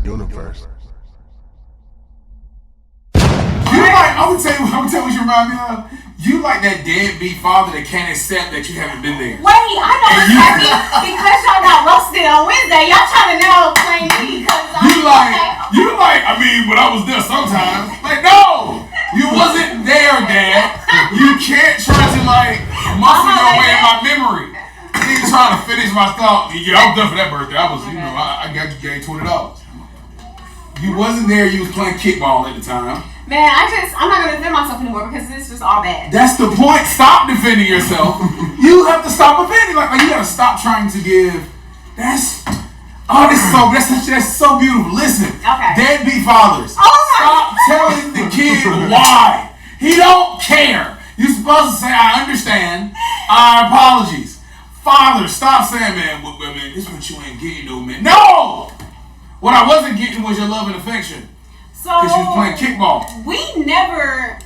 universe. I'm gonna tell you what you remind me of. You like that deadbeat father that can't accept that you haven't been there. Wait, I know what's happening because y'all got roasted on Wednesday. Y'all trying to now claim me because I mean, but I was there sometimes. Like, no, you wasn't there, Dad. You can't try to muscle your way in my memory. You trying to finish my thought. Yeah, I was there for that birthday. I was, I got you gave $20. You wasn't there. You was playing kickball at the time. Man, I'm not gonna defend myself anymore because it's just all bad. That's the point. Stop defending yourself. You have to stop offending. Like you gotta stop trying to give. That's so beautiful. Listen, okay. Deadbeat fathers. Stop telling the kid why. He don't care. You're supposed to say, I understand. Our apologies. Father, stop saying, man, this is what you ain't getting, though, man. No! What I wasn't getting was your love and affection. Because you was playing kickball.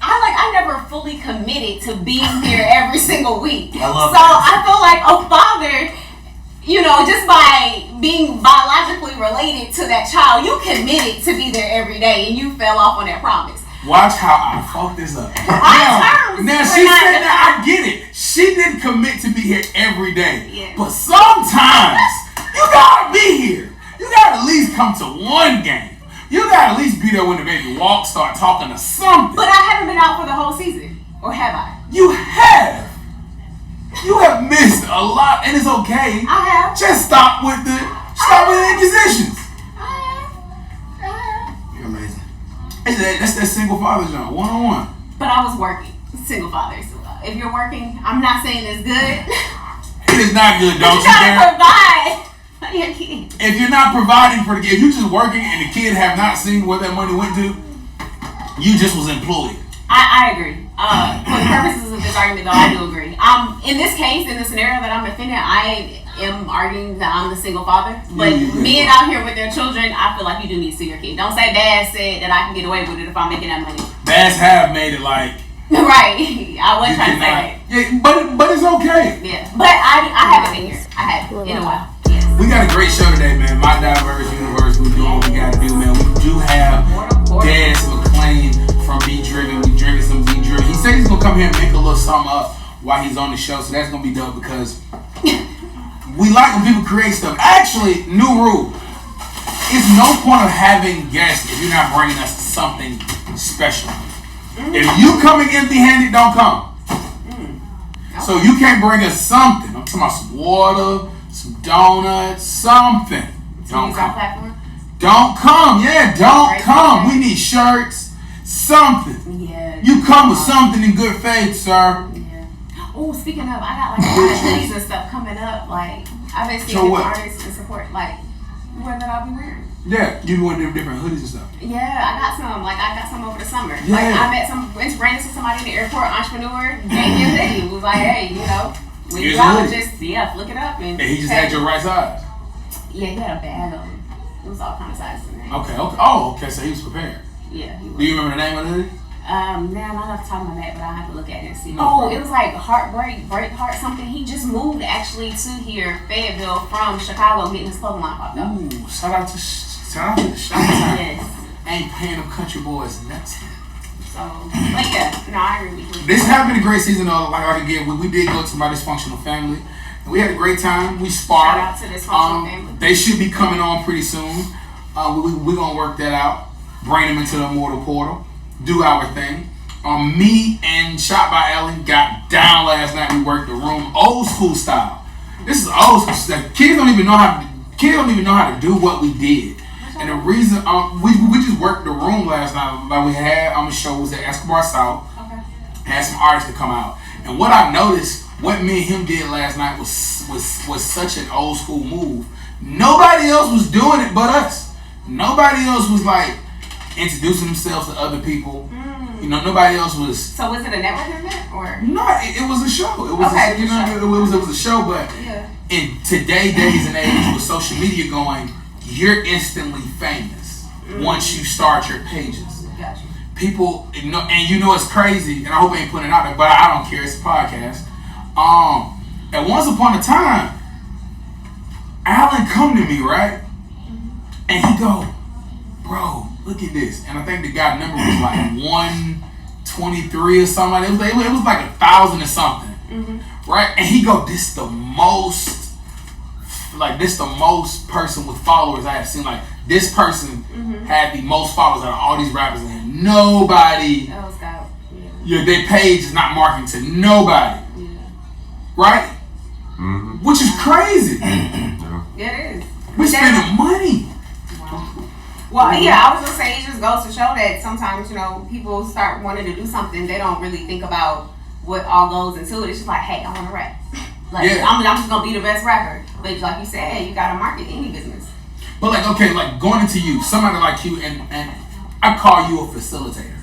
I never fully committed to being here every single week. I love I feel like a father, just by being biologically related to that child, you committed to be there every day and you fell off on that promise. Watch how I fucked this up. Now she said that I get it. She didn't commit to be here every day. Yeah. But sometimes you gotta be here. You gotta at least come to one game. You gotta at least be there when the baby walks, start talking to something. But I haven't been out for the whole season. Or have I? You have. You have missed a lot, and it's okay. I have. Just stop with the accusations. I have. You're amazing. That's that single father job, one-on-one. But I was working. Single father. So if you're working, I'm not saying it's good. It is not good, don't you? Trying to provide. Your kid. If you're not providing for the kid, if you're just working and the kid have not seen where that money went to, you just was employed. I agree. For the purposes of this argument, though, I do agree. In this case, in the scenario that I'm defending, I am arguing that I'm the single father. But men out here with their children, I feel like you do need to see your kid. Don't say Dad said that I can get away with it if I'm making that money. Dads have made it like. Right. I wasn't trying to say that. Yeah, but it's okay. Yeah. But I haven't been here. I haven't in a while. We got a great show today, man. My Diverse Universe. We're doing what we got to do, man. We do have Dez McClain from Be Driven. We drinking some Be Driven. He said he's going to come here and make a little something up while he's on the show. So that's going to be dope because we like when people create stuff. Actually, new rule. It's no point of having guests if you're not bringing us something special. If you coming empty-handed, don't come. So you can't bring us something. I'm talking about some water, some donuts, something. Don't come. Don't come. Yeah, don't come. We need shirts, something. Yeah. You come with something in good faith, sir. Yeah. Oh, speaking of, I got like a lot of hoodies and stuff coming up. Like, I've been seeing artists to support, like, what that I'll be wearing. Yeah, you be wearing different hoodies and stuff. Yeah, I got some. Like, I got some over the summer. Yeah. Like, ran into somebody in the airport, entrepreneur, gave me a hoodie. Was like, hey, when you out, just flick it up and he just had your right size. Yeah, he had a bag of them. It was all kind of sizes in there. Okay. Oh, okay. So he was prepared. Yeah. He was. Do you remember the name of the hoodie? Now not off the top of my head, but I have to look at it and see. It was like break heart something. He just moved actually to here, Fayetteville, from Chicago, getting his clothing line popped up. Ooh, shout out to the shop time. Yes. Ain't paying them country boys nothing. So, but yeah, no, I agree with you. This has been a great season though. Like again, we did go to my dysfunctional family. And we had a great time. We sparred. Shout out to dysfunctional family. They should be coming on pretty soon. We're gonna work that out. Bring them into the Immortal Portal. Do our thing. Me and Shot by Ellen got down last night. We worked the room old school style. This is old school stuff. Kids don't even know how to do what we did. And the reason we just worked the room last night. Like we had on the show was at Escobar South. Okay. Had some artists to come out. And what I noticed, what me and him did last night was such an old school move. Nobody else was doing it but us. Nobody else was like introducing themselves to other people. Nobody else was. So was it a network event or? No, it was a show. It was it was a show. But in today's days and age with social media going, you're instantly famous once you start your pages. Gotcha. People, and it's crazy, and I hope I ain't putting it out there, but I don't care. It's a podcast. And once upon a time, Alan come to me, right? And he go, bro, look at this. And I think the guy number was like 123 or something. It was like 1,000 or something. Mm-hmm. Right? And he go, this the most person with followers I have seen. Like, this person had the most followers out of all these rappers, and nobody, their page is not marketing to nobody. Yeah. Right? Mm-hmm. Which is crazy. Yeah, it is. We're spending money. Wow. Well, yeah, I was just saying, it just goes to show that sometimes, people start wanting to do something, they don't really think about what all goes into it. It's just like, hey, I want to rap. Like, yeah. I'm just going to be the best rapper. But like you said, you got to market any business. But like, okay, like going into you, somebody like you, and I call you a facilitator.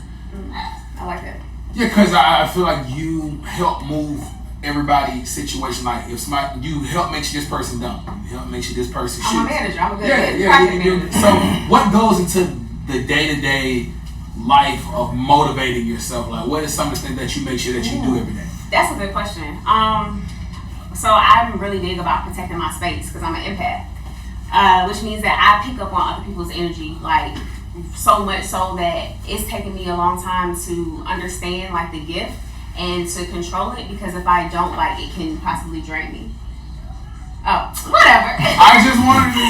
I like that. Yeah, because I feel like you help move everybody's situation. Like, if somebody, you help make sure this person dumb. You help make sure this person shoots. I'm a manager. I'm a good manager. So what goes into the day-to-day life of motivating yourself? Like, what is some of the things that you make sure that you do every day? That's a good question. So I'm really big about protecting my space because I'm an empath, which means that I pick up on other people's energy, like so much so that it's taken me a long time to understand like the gift and to control it, because if I don't, like, it can possibly drain me. Oh, whatever. I just wanted to.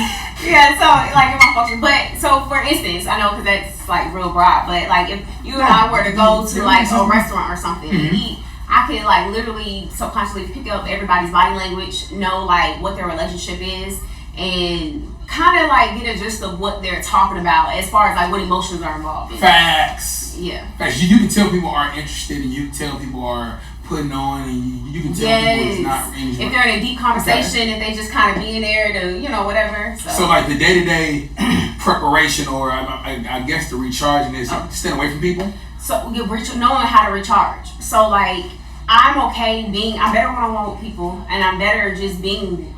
Yeah, so like in my function, but so for instance, I know because that's like real broad, but like if you and I were to go to like a restaurant or something and eat, I could like literally subconsciously pick up everybody's body language, know like what their relationship is, and kind of like get a gist of what they're talking about as far as like what emotions are involved in. Facts. Yeah. Facts. You can tell people aren't interested, and you can tell people are putting on, and you can tell people it's not really. If they're in a deep conversation, if they just kind of being there to, whatever. So like the day-to-day preparation, or I guess the recharging is staying away from people. So knowing how to recharge. So like I'm okay I better one-on-one with people, and I'm better just being,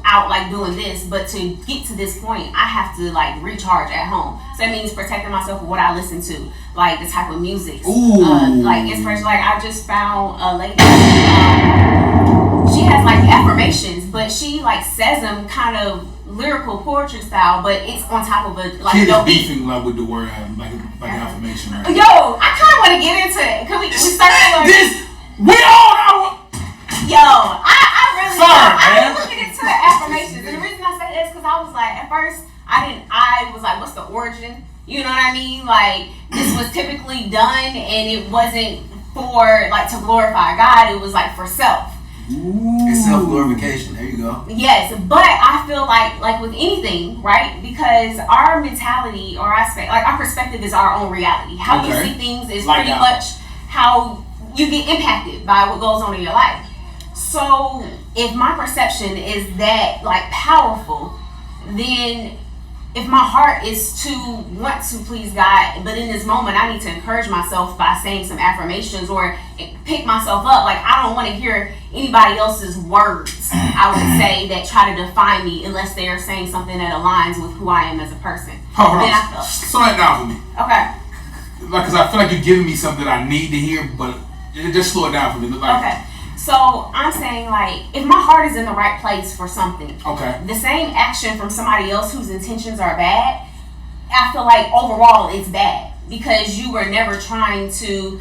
out like doing this. But to get to this point, I have to like recharge at home. So that means protecting myself with what I listen to, like the type of music, like inspiration. Like I just found a lady. She has like affirmations, but she like says them kind of lyrical poetry style, but it's on top of a like. Kid is beefing like with the word like affirmation. Right? Yo, I kind of want to get into it. Can we start this? We all know. Yo, I really man. Looking into the affirmations, and the reason I say that is because I was like, at first I was like, what's the origin? You know what I mean? Like this was typically done, and it wasn't for like to glorify God. It was like for self. Ooh. It's self-glorification. There you go. Yes, but I feel like with anything, right? Because our mentality or our perspective is our own reality. How you see things is like pretty much how you get impacted by what goes on in your life. So if my perception is that like powerful, then if my heart is to want to please God, but in this moment I need to encourage myself by saying some affirmations or pick myself up. Like I don't want to hear anybody else's words, I would say, that try to define me unless they are saying something that aligns with who I am as a person. Hold on. Slow that down for me. Okay. Like, cause I feel like you're giving me something I need to hear, but just slow it down for me. Like, okay. So I'm saying, like, if my heart is in the right place for something, the same action from somebody else whose intentions are bad, I feel like overall it's bad because you were never trying to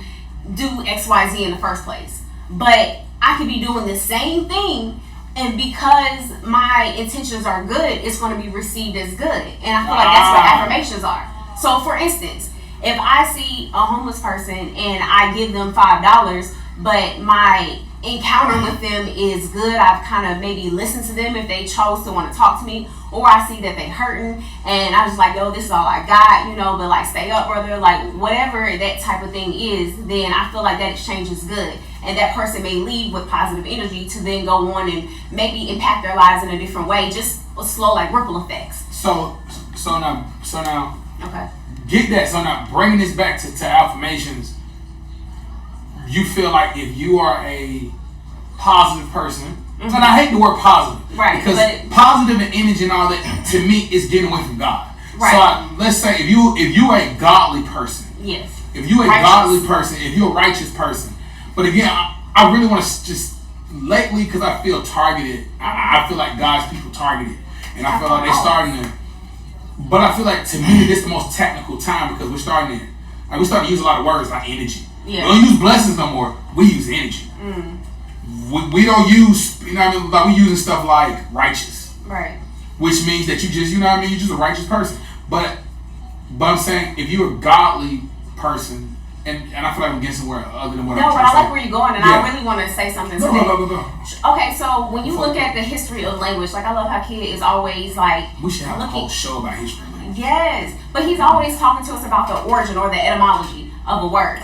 do XYZ in the first place. But I could be doing the same thing, and because my intentions are good, it's going to be received as good. And I feel like that's what affirmations are. So for instance, if I see a homeless person and I give them $5, but my encounter with them is good, I've kind of maybe listened to them if they chose to want to talk to me, or I see that they hurting and I was like, yo, this is all I got, but like stay up, brother, like whatever that type of thing is, then I feel like that exchange is good, and that person may leave with positive energy to then go on and maybe impact their lives in a different way, just a slow like ripple effects. So now okay, get that. So now bringing this back to affirmations, you feel like if you are a positive person, and I hate the word positive, right? Because positive and energy and all that, to me, is getting away from God. Right. So let's say if you are a godly person, yes. If you're a godly person, if you're a righteous person, but again, I really want to just lately, because I feel targeted. I feel like God's people targeted, and I feel like they're starting to But I feel like to me this is the most technical time because we starting to use a lot of words like energy. Yeah. We don't use blessings no more. We use energy. We don't use, you know what I mean, like we using stuff like righteous. Right. Which means that you just, you know what I mean, you're just a righteous person. But I'm saying if you're a godly person, and I feel like I'm getting somewhere other than what I'm No, but trying I to like say. where you're going, and Yeah. I really want to say something to Go. that. Okay, so when you look at the history of language, like I love how Kid is always like We should have a looking. whole show about history. Yes, but he's always talking to us about the origin or the etymology of a word.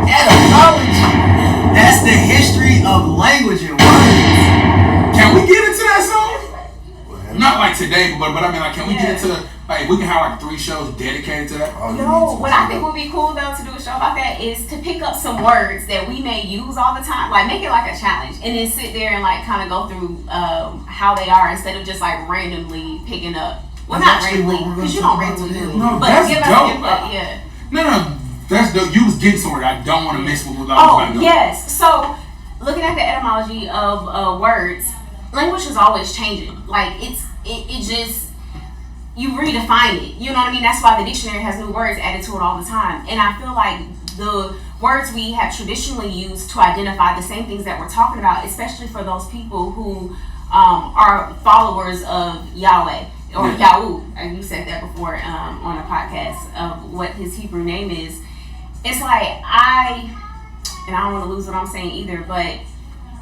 Etymology. That's the history of language and words. Can we get into that song? Not like today, but I mean, like, can we get into like we can have like 3 shows dedicated to that? No, what I think would be cool though to do a show about that is to pick up some words that we may use all the time, like make it like a challenge, and then sit there and like kind of go through how they are instead of just like randomly picking up. Well, not randomly because you don't randomly do, No, but that's give us dope. input. Yeah. No, that's dope. You was getting somewhere. I don't want to miss what we're Oh yes. So looking at the etymology of words, language is always changing. Like it just you redefine it. You know what I mean? That's why the dictionary has new words added to it all the time. And I feel like the words we have traditionally used to identify the same things that we're talking about, especially for those people who are followers of Yahweh or Yahoo, and you said that before on a podcast of what his Hebrew name is. It's like I don't want to lose what I'm saying either, but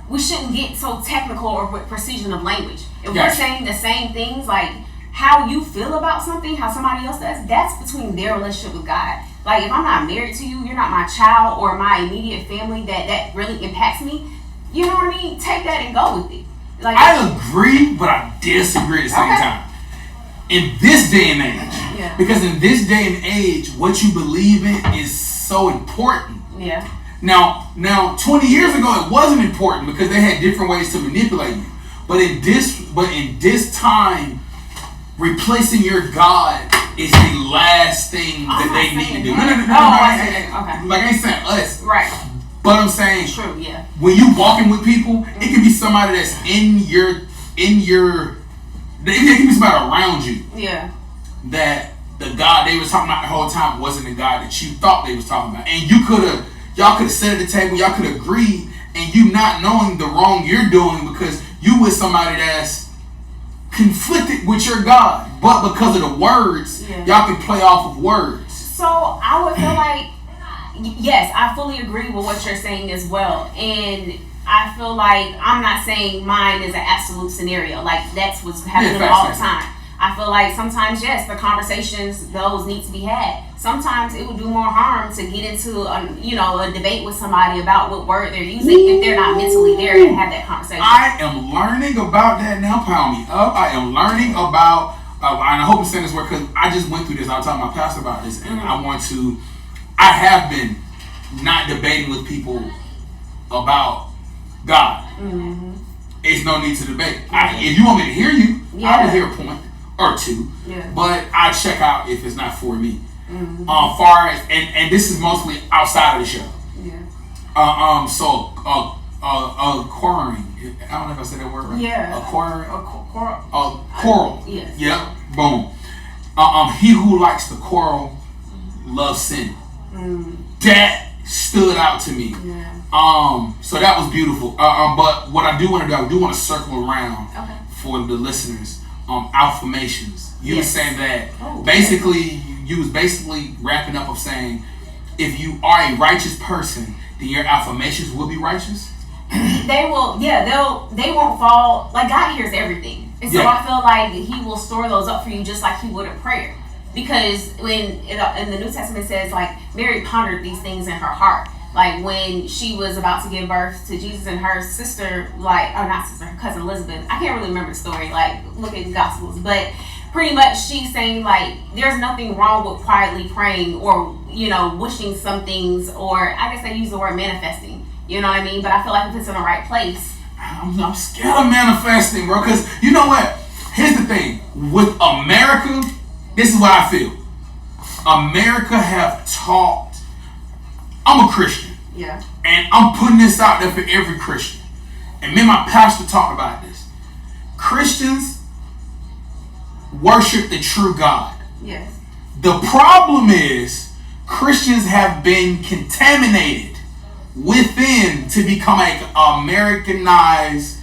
we shouldn't get so technical or with precision of language. If we're saying the same things, like how you feel about something, how somebody else does, that's between their relationship with God. Like if I'm not married to you, you're not my child or my immediate family that really impacts me. You know what I mean? Take that and go with it. Like I agree, but I disagree at the same time. In this day and age, because in this day and age, what you believe in is so important. Yeah. Now, 20 years ago, it wasn't important because they had different ways to manipulate you. But in this time, replacing your God is the last thing that they need to do. No. Like I ain't saying us. Right. But I'm saying, true, yeah. When you walking with people, it can be somebody that's in your. It can be somebody around you. Yeah. That the God they was talking about the whole time wasn't the God that you thought they was talking about, and y'all could have sat at the table, y'all could have agreed, and you not knowing the wrong you're doing because you with somebody that's conflicted with your God, but because of the words, y'all can play off of words. So I would feel like, yes, I fully agree with what you're saying as well, and I feel like I'm not saying mine is an absolute scenario. Like that's what's happening all the time. I feel like sometimes, yes, the conversations, those need to be had. Sometimes it would do more harm to get into a debate with somebody about what word they're using if they're not mentally there to have that conversation. I am learning about that now, pound me up. I am learning about, and I hope I'm saying this word because I just went through this. I was talking to my pastor about this, and I have been not debating with people about God. Mm-hmm. It's no need to debate. If you want me to hear you, I will hear a point or two, but I check out if it's not for me. Mm-hmm. Far as and this is mostly outside of the show. Yeah. Quarrying. I don't know if I said that word right. Yeah. Quarrel. Yes. Yep. Boom. He who likes to quarrel loves sin. That stood out to me. Yeah. So that was beautiful. But what I do want to do, I do want to circle around for the listeners. Affirmations. You were saying that you was basically wrapping up of saying if you are a righteous person, then your affirmations will be righteous. They will. Yeah, they won't fall. Like God hears everything, and so I feel like He will store those up for you just like He would a prayer. Because when in the New Testament it says like Mary pondered these things in her heart. Like when she was about to give birth to Jesus and her sister, her cousin Elizabeth. I can't really remember the story. Like look at the Gospels, but pretty much she's saying like there's nothing wrong with quietly praying or wishing some things, or I guess they use the word manifesting. You know what I mean? But I feel like if it's in the right place, I'm scared of manifesting, bro. Because you know what? Here's the thing with America. This is what I feel. America have taught. I'm a Christian. Yeah. And I'm putting this out there for every Christian. And me and my pastor talked about this. Christians worship the true God. Yes. The problem is Christians have been contaminated within to become an Americanized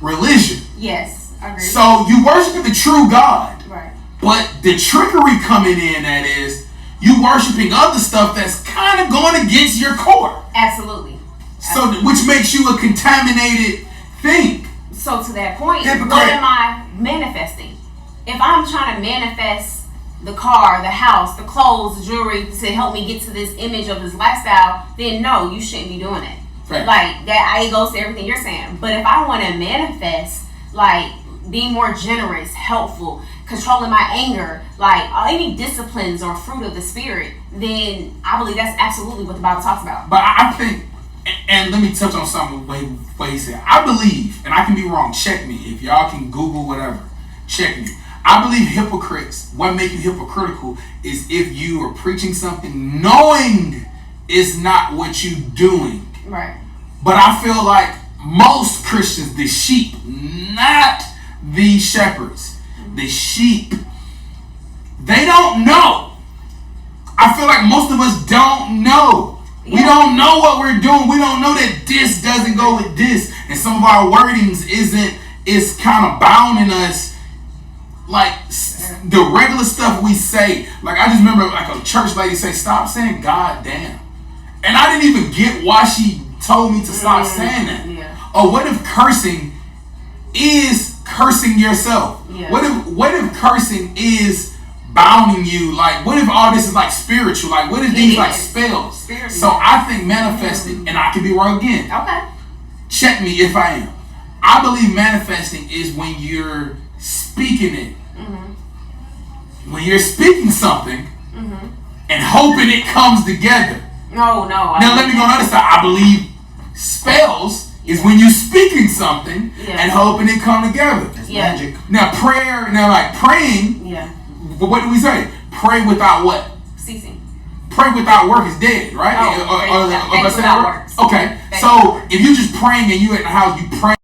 religion. Yes, I agree. So you worship the true God. Right. But the trickery coming in that is you worshiping other stuff that's kind of going against your core. Absolutely. So which makes you a contaminated thing. So to that point, Hypocrite. what am I manifesting? If I'm trying to manifest the car, the house, the clothes, the jewelry to help me get to this image of this lifestyle, then no, you shouldn't be doing it. Right. Like that, it goes to everything you're saying. But if I want to manifest, like being more generous, helpful, controlling my anger, like any disciplines or fruit of the spirit, then I believe that's absolutely what the Bible talks about. But I think, and let me touch on something way he said. I believe, and I can be wrong, check me. If y'all can Google whatever, check me. I believe hypocrites, what makes you hypocritical is if you are preaching something knowing it's not what you're doing. Right. But I feel like most Christians, the sheep, not the shepherds, the sheep, they don't know. I feel like most of us don't know. We don't know what we're doing. We don't know that this doesn't go with this. And some of our wordings is kind of bounding us. Like the regular stuff we say. Like I just remember like a church lady say, stop saying God damn. And I didn't even get why she told me to stop saying that. Yeah. Or what if cursing is cursing yourself? Yeah. What if cursing is bounding you? Like what if all this is like spiritual? Like what if these like spells? Spiritual. So I think manifesting, and I could be wrong again. Okay. Check me if I am. I believe manifesting is when you're speaking it. Mm-hmm. When you're speaking something and hoping it comes together. No. Now let me go on the other side. I believe spells is when you're speaking something and hoping it come together. That's magic. Now prayer, like praying. Yeah. But what do we say? Pray without what? Ceasing. Pray without work is dead, right? Faith without works. Okay. So if you just praying and you at the house, you pray.